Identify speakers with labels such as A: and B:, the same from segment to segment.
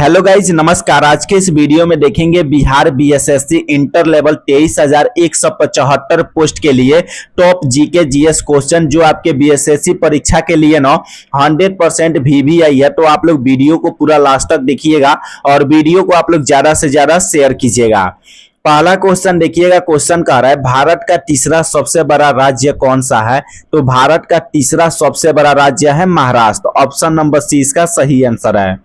A: Hello guys नमस्कार। आज के इस वीडियो में देखेंगे Bihar BSSC inter level 23,175 post के लिए टॉप जीके जीएस क्वेश्चन जो आपके बीएसएससी परीक्षा के लिए ना 100% वीवीआई है। तो आप लोग वीडियो को पूरा लास्ट तक देखिएगा और वीडियो को आप लोग ज्यादा से ज्यादा शेयर कीजिएगा। पहला क्वेश्चन देखिएगा, क्वेश्चन कह रहा है भारत का तीसरा सबसे बड़ा राज्य कौन सा है। तो भारत का तीसरा सबसे बड़ा राज्य है महाराष्ट्र। ऑप्शन नंबर सी इसका सही आंसर है।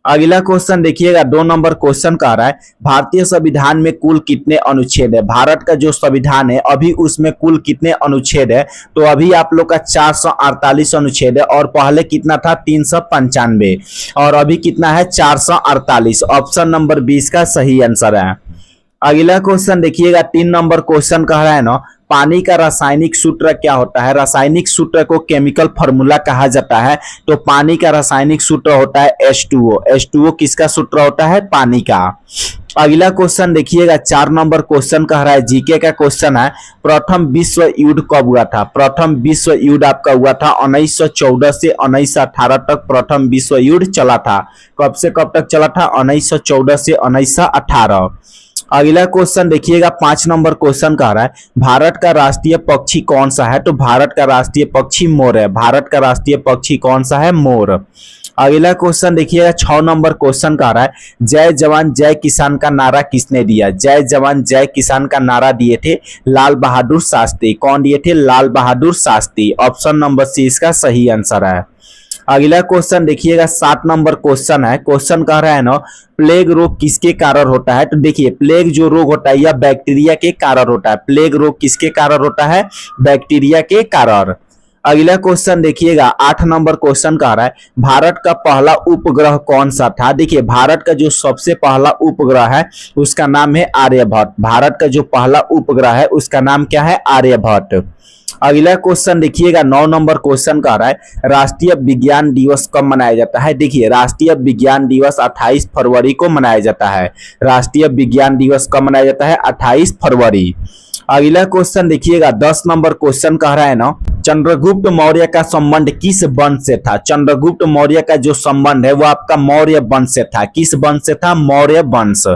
A: अगला क्वेश्चन देखिएगा, 2 नंबर क्वेश्चन कह रहा है भारतीय संविधान में कुल कितने अनुच्छेद है। भारत का जो संविधान है अभी उसमें कुल कितने अनुच्छेद है। तो अभी आप लोग का 448 अनुच्छेद है और पहले कितना था 395 और अभी कितना है 448। ऑप्शन नंबर 20 का सही आंसर है। अगला क्वेश्चन देखिएगा, 3 नंबर क्वेश्चन कह रहा है ना पानी का रासायनिक सूत्र क्या होता है। रासायनिक सूत्र को केमिकल फार्मूला कहा जाता है। तो पानी का रासायनिक सूत्र होता है H2O। H2O किसका सूत्र होता है, पानी का। अगला क्वेश्चन देखिएगा, 4 नंबर क्वेश्चन कह रहा है जीके का क्वेश्चन है प्रथम विश्व युद्ध कब हुआ था। प्रथम विश्व युद्ध आपका हुआ था 1914 से 1918 तक प्रथम विश्व युद्ध चला था। कब से कब तक चला था, 1914 से 1918। अगला क्वेश्चन देखिएगा, 5 नंबर क्वेश्चन कह रहा है भारत का राष्ट्रीय पक्षी कौन सा है। तो भारत का राष्ट्रीय पक्षी मोर है। भारत का राष्ट्रीय पक्षी कौन सा है, मोर। अगला क्वेश्चन देखिएगा, 6 नंबर क्वेश्चन कह रहा है जय जवान जय किसान का नारा किसने दिया। जय जवान जय किसान का नारा दिए थे लाल बहादुर शास्त्री। कौन दिए थे, Lal Bahadur Shastri. Option number C इसका सही आंसर है। अगला क्वेश्चन देखिएगा, 7 नंबर क्वेश्चन है। क्वेश्चन कह रहा है ना प्लेग रोग किसके कारण होता है। तो देखिए प्लेग जो रोग होता है यह बैक्टीरिया के कारण होता है। प्लेग रोग किसके कारण होता है, बैक्टीरिया के कारण। अगला क्वेश्चन देखिएगा, 8 नंबर क्वेश्चन कह रहा है भारत का पहला उपग्रह कौन सा था। देखिए भारत का जो सबसे पहला उपग्रह है उसका नाम है आर्यभट्ट। भारत का जो पहला उपग्रह है उसका नाम क्या है, आर्यभट्ट। अगला क्वेश्चन देखिएगा, 9 नंबर क्वेश्चन कह रहा है राष्ट्रीय विज्ञान दिवस कब मनाया जाता है। देखिए राष्ट्रीय विज्ञान दिवस 28 फरवरी को मनाया जाता है। राष्ट्रीय विज्ञान दिवस कब मनाया जाता है, 28 फरवरी। अगला क्वेश्चन देखिएगा, 10 नंबर क्वेश्चन कह रहा है ना चंद्रगुप्त मौर्य का संबंध किस वंश से था। चंद्रगुप्त मौर्य का जो संबंध है वो आपका मौर्य वंश से था। किस वंश से था, मौर्य वंश।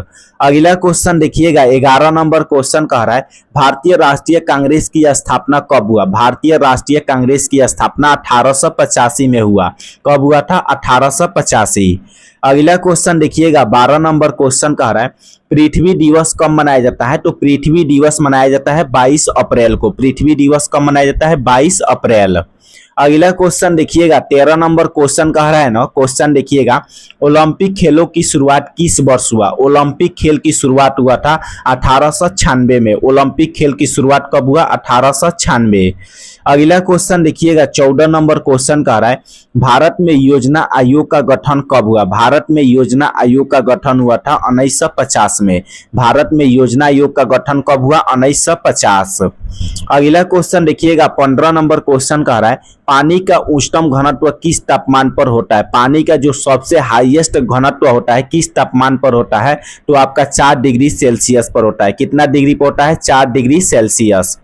A: अगला क्वेश्चन देखिएगा, 11 नंबर क्वेश्चन कह रहा है भारतीय राष्ट्रीय कांग्रेस की स्थापना कब हुआ। भारतीय राष्ट्रीय कांग्रेस की स्थापना 1885 में हुआ। कब हुआ था, 1885। अगला क्वेश्चन देखिएगा, 12 नंबर क्वेश्चन कह रहा है पृथ्वी दिवस कब मनाया जाता है। तो पृथ्वी दिवस मनाया जाता है 22 अप्रैल को। पृथ्वी दिवस कब मनाया जाता है, 22 अप्रैल। अगला क्वेश्चन देखिएगा, 13 नंबर क्वेश्चन कह रहा है ना क्वेश्चन देखिएगा ओलंपिक खेलों की शुरुआत किस वर्ष हुआ। ओलंपिक खेल की शुरुआत हुआ था 1896 में। ओलंपिक खेल की शुरुआत कब हुआ, 1896। अगला क्वेश्चन देखिएगा, 14 नंबर क्वेश्चन कह रहा है भारत में योजना आयोग का गठन कब हुआ। भारत में योजना आयोग का गठन हुआ था 1950 में। भारत में योजना आयोग का गठन कब हुआ, 1950। अगला क्वेश्चन देखिएगा, 15 नंबर क्वेश्चन कह रहा है पानी का उच्चतम घनत्व किस तापमान पर होता है। पानी का जो सबसे हाईएस्ट घनत्व होता है किस तापमान पर होता है। तो आपका 4 डिग्री सेल्सियस पर होता है। कितना डिग्री पर होता है, 4 डिग्री सेल्सियस।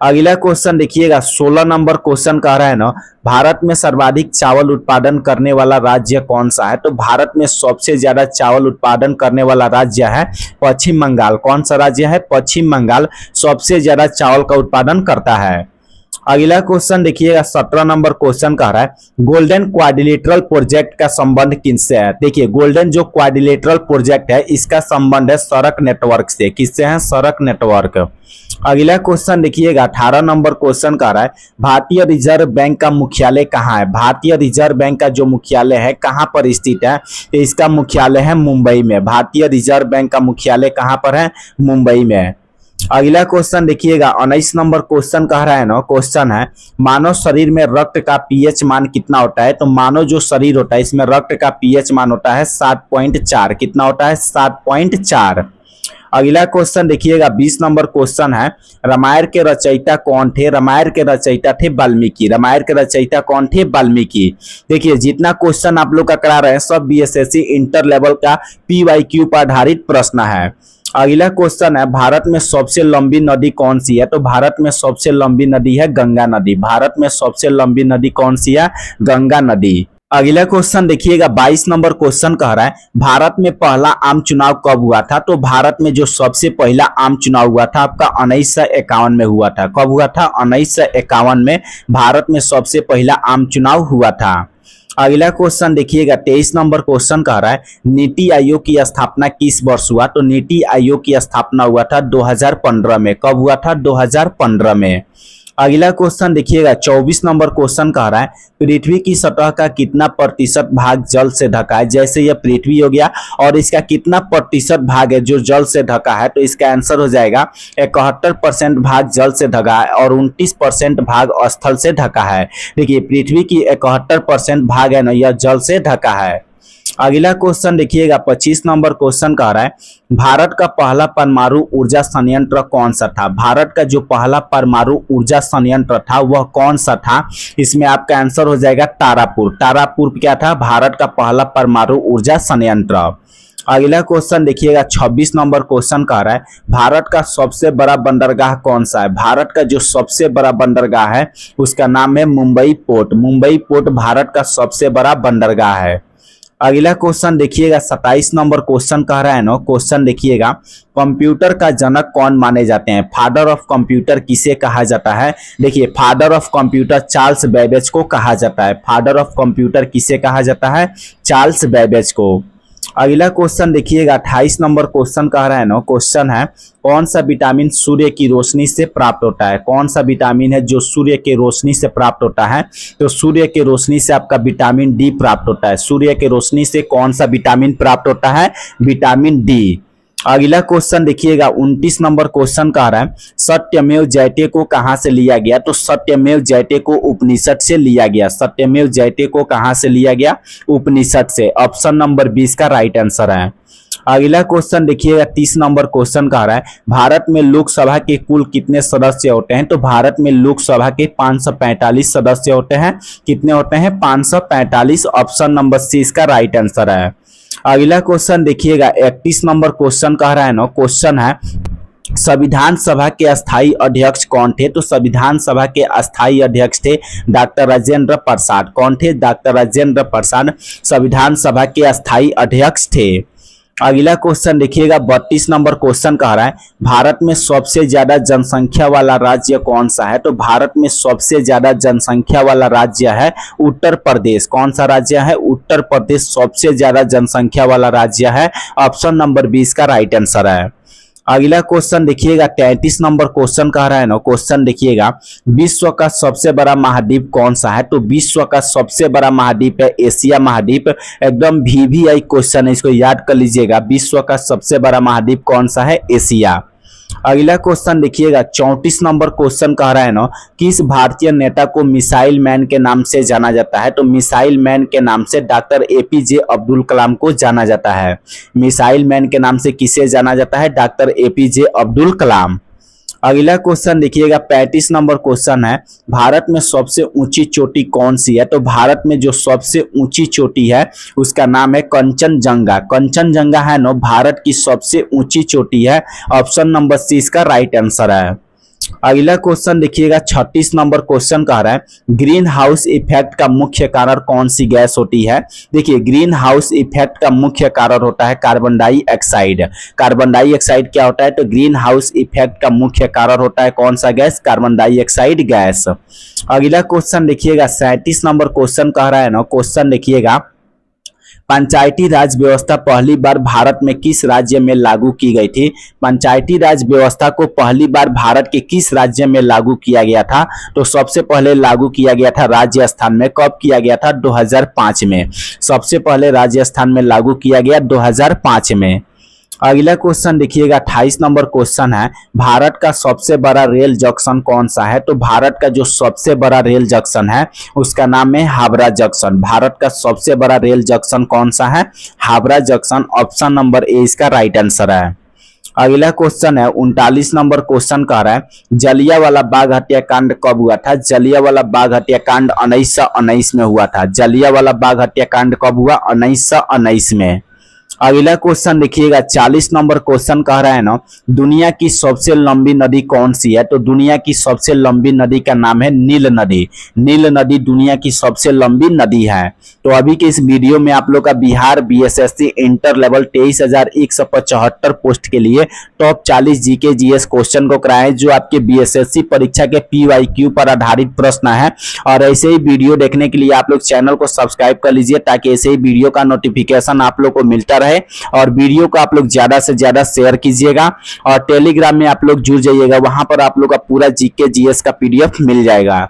A: अगला क्वेश्चन देखिएगा, 16 नंबर क्वेश्चन कह रहा है ना भारत में सर्वाधिक चावल उत्पादन करने वाला राज्य कौन सा है। तो भारत में सबसे ज्यादा चावल उत्पादन करने वाला राज्य है पश्चिम बंगाल। कौन सा राज्य है, पश्चिम बंगाल सबसे ज्यादा चावल का उत्पादन करता है। अगला क्वेश्चन देखिएगा, 17 नंबर क्वेश्चन कह रहा है गोल्डन क्वाड्रिलेटरल प्रोजेक्ट का संबंध किससे है। देखिए गोल्डन जो क्वाड्रिलेटरल प्रोजेक्ट है इसका संबंध है सड़क नेटवर्क से। किससे है, सड़क नेटवर्क। अगला क्वेश्चन देखिएगा, 18 नंबर क्वेश्चन कह रहा है भारतीय रिजर्व बैंक का मुख्यालय कहाँ है। भारतीय रिजर्व बैंक का जो मुख्यालय है कहाँ पर स्थित है। तो इसका मुख्यालय है मुंबई में। भारतीय रिजर्व बैंक का मुख्यालय कहाँ पर है, मुंबई में। अगला क्वेश्चन देखिएगा, 19 नंबर क्वेश्चन कह रहा है ना क्वेश्चन है मानव शरीर में रक्त का पीएच मान कितना होता है। तो मानव जो शरीर होता है इसमें रक्त का पीएच मान होता है 7.4। कितना होता है, 7.4। अगला क्वेश्चन देखिएगा, 20 नंबर क्वेश्चन है रामायण के रचयिता कौन थे। रामायण के रचयिता थे वाल्मीकि। रामायण के रचयिता कौन थे, वाल्मीकि। देखिए जितना क्वेश्चन आप लोग का करा रहे हैं सब बीएसएससी इंटर लेवल का पीवाईक्यू पर आधारित प्रश्न है। अगला क्वेश्चन है भारत में सबसे लंबी नदी कौन सी है। तो भारत में सबसे लंबी नदी है गंगा नदी। भारत में सबसे लंबी नदी कौन सी है, गंगा नदी। अगला क्वेश्चन देखिएगा 22 नंबर क्वेश्चन कह रहा है भारत में पहला आम चुनाव कब हुआ था। तो भारत में जो सबसे पहला आम चुनाव हुआ था आपका 1951 में हुआ था। कब हुआ था? 1951 में भारत में सबसे पहला आम चुनाव हुआ था। अगला क्वेश्चन देखिएगा 23 नंबर क्वेश्चन कह रहा है नीति आयोग की स्थापना किस वर्ष हुआ। तो नीति आयोग की स्थापना हुआ था 2015 में। कब हुआ था? 2015 में। अगला क्वेश्चन देखिएगा 24 नंबर क्वेश्चन कह रहा है पृथ्वी की सतह का कितना प्रतिशत भाग जल से ढका है। जैसे यह पृथ्वी हो गया और इसका कितना प्रतिशत भाग है जो जल से ढका है। तो इसका आंसर हो जाएगा 71% भाग जल से ढका है और 29% भाग स्थल से ढका है। देखिए पृथ्वी की 71% भाग है ना, यह जल से ढका है। अगला क्वेश्चन देखिएगा 25 नंबर क्वेश्चन कह रहा है भारत का पहला परमाणु ऊर्जा संयंत्र कौन सा था। भारत का जो पहला परमाणु ऊर्जा संयंत्र था वह कौन सा था। इसमें आपका आंसर हो जाएगा तारापुर। तारापुर क्या था? भारत का पहला परमाणु ऊर्जा संयंत्र। अगला क्वेश्चन देखिएगा 26 नंबर क्वेश्चन कह रहा है भारत का सबसे बड़ा बंदरगाह कौन सा है। भारत का जो सबसे बड़ा बंदरगाह है उसका नाम है मुंबई पोर्ट। मुंबई पोर्ट भारत का सबसे बड़ा बंदरगाह है। अगला क्वेश्चन देखिएगा 27 नंबर क्वेश्चन कह रहा है ना, क्वेश्चन देखिएगा कंप्यूटर का जनक कौन माने जाते हैं। फादर ऑफ कंप्यूटर किसे कहा जाता है। देखिए father of computer Charles Babbage को कहा जाता है। फादर ऑफ कंप्यूटर किसे कहा जाता है? चार्ल्स बेबेज को। अगला क्वेश्चन देखिएगा 28 नंबर क्वेश्चन कह रहा है ना, क्वेश्चन है कौन सा विटामिन सूर्य की रोशनी से प्राप्त होता है। कौन सा विटामिन है जो सूर्य के रोशनी से प्राप्त होता है। तो सूर्य के रोशनी से आपका विटामिन डी प्राप्त होता है। सूर्य के रोशनी से कौन सा विटामिन प्राप्त होता है? Vitamin D. अगला क्वेश्चन देखिएगा 29 नंबर क्वेश्चन कह रहा है सत्यमेव जयते को कहां से लिया गया। तो सत्यमेव जयते को उपनिषद से लिया गया। सत्यमेव जयते को कहां से लिया गया? उपनिषद से। ऑप्शन नंबर 20 का राइट आंसर है। अगला क्वेश्चन देखिएगा 30 नंबर क्वेश्चन कह रहा है भारत में लोकसभा के कुल कितने सदस्य होते हैं। तो भारत में लोकसभा के 545 सदस्य होते हैं। कितने होते हैं? 545। ऑप्शन नंबर सी इसका राइट आंसर है। अगला क्वेश्चन देखिएगा 31 नंबर क्वेश्चन कह रहा है ना, क्वेश्चन है संविधान सभा के अस्थायी अध्यक्ष कौन थे। तो संविधान सभा के अस्थायी अध्यक्ष थे डॉक्टर राजेंद्र प्रसाद। कौन थे? डॉक्टर राजेंद्र प्रसाद संविधान सभा के अस्थायी अध्यक्ष थे। अगला क्वेश्चन देखिएगा 32 नंबर क्वेश्चन कह रहा है भारत में सबसे ज्यादा जनसंख्या वाला राज्य कौन सा है। तो भारत में सबसे ज्यादा जनसंख्या वाला राज्य है उत्तर प्रदेश। कौन सा राज्य है? उत्तर प्रदेश सबसे ज्यादा जनसंख्या वाला राज्य है। ऑप्शन नंबर 20 का राइट आंसर है। अगला क्वेश्चन देखिएगा 33 नंबर क्वेश्चन कह रहा है ना, क्वेश्चन देखिएगा विश्व का सबसे बड़ा महाद्वीप कौन सा है। तो विश्व का सबसे बड़ा महाद्वीप है एशिया महाद्वीप। एकदम VVI क्वेश्चन है, इसको याद कर लीजिएगा। विश्व का सबसे बड़ा महाद्वीप कौन सा है? एशिया। अगला क्वेश्चन देखिएगा 34 नंबर क्वेश्चन कह रहा है ना किस भारतीय नेता को मिसाइल मैन के नाम से जाना जाता है। तो मिसाइल मैन के नाम से डॉक्टर APJ अब्दुल कलाम को जाना जाता है। मिसाइल मैन के नाम से किसे जाना जाता है? Doctor APJ Abdul Kalam. अगला क्वेश्चन देखिएगा 35 नंबर क्वेश्चन है भारत में सबसे ऊंची चोटी कौन सी है। तो भारत में जो सबसे ऊंची चोटी है उसका नाम है कंचनजंगा। कंचनजंगा है ना भारत की सबसे ऊंची चोटी है। ऑप्शन नंबर सी इसका राइट आंसर है। अगला क्वेश्चन देखिएगा 36 नंबर क्वेश्चन कह रहा है ग्रीन हाउस इफेक्ट का मुख्य कारण कौन सी गैस होती है। देखिए ग्रीन हाउस इफेक्ट का मुख्य कारण होता है कार्बन डाइऑक्साइड। कार्बन डाइऑक्साइड क्या होता है? तो ग्रीन हाउस इफेक्ट का मुख्य कारण होता है कौन सा गैस? Carbon dioxide gas. अगला क्वेश्चन देखिएगा 37 नंबर क्वेश्चन कह रहा है ना, क्वेश्चन देखिएगा पंचायती राज व्यवस्था पहली बार भारत में किस राज्य में लागू की गई थी। पंचायती राज व्यवस्था को पहली बार भारत के किस राज्य में लागू किया गया था। तो सबसे पहले लागू किया गया था राजस्थान में। कब किया गया था? 2005 में। सबसे पहले राजस्थान में लागू किया गया 2005 में। अगला क्वेश्चन देखिएगा 28 नंबर क्वेश्चन है भारत का सबसे बड़ा रेल जंक्शन कौन सा है। तो भारत का जो सबसे बड़ा रेल जंक्शन है उसका नाम है हावड़ा जंक्शन। भारत का सबसे बड़ा रेल जंक्शन कौन सा है? Howrah junction. Option number A इसका राइट आंसर है। अगला क्वेश्चन है 39 नंबर क्वेश्चन कह रहा है जलियांवाला बाग हत्याकांड कब हुआ था। जलियांवाला बाग हत्याकांड 1919 में हुआ था। जलियांवाला बाग हत्याकांड कब हुआ? 1919 में। अगला क्वेश्चन देखिएगा 40 नंबर क्वेश्चन कह रहा है ना, दुनिया की सबसे लंबी नदी कौन सी है? तो दुनिया की सबसे लंबी नदी का नाम है नील नदी। नील नदी दुनिया की सबसे लंबी नदी है। तो अभी के इस वीडियो में आप लोग का Bihar BSSC inter level 23,175 post के लिए टॉप 40 जीके जीएस क्वेश्चन को कराए, जो आपके बीएसएससी परीक्षा के पीवाईक्यू पर आधारित प्रश्न है। और ऐसे ही वीडियो देखने के लिए आप लोग चैनल को सब्सक्राइब कर लीजिए, ताकि ऐसे ही वीडियो का नोटिफिकेशन आप लोग को मिलता रहे। और वीडियो को आप लोग ज्यादा से ज्यादा शेयर कीजिएगा और टेलीग्राम में आप लोग जुड़ जाइएगा, वहां पर आप लोग का पूरा जीके जीएस का पीडीएफ मिल जाएगा।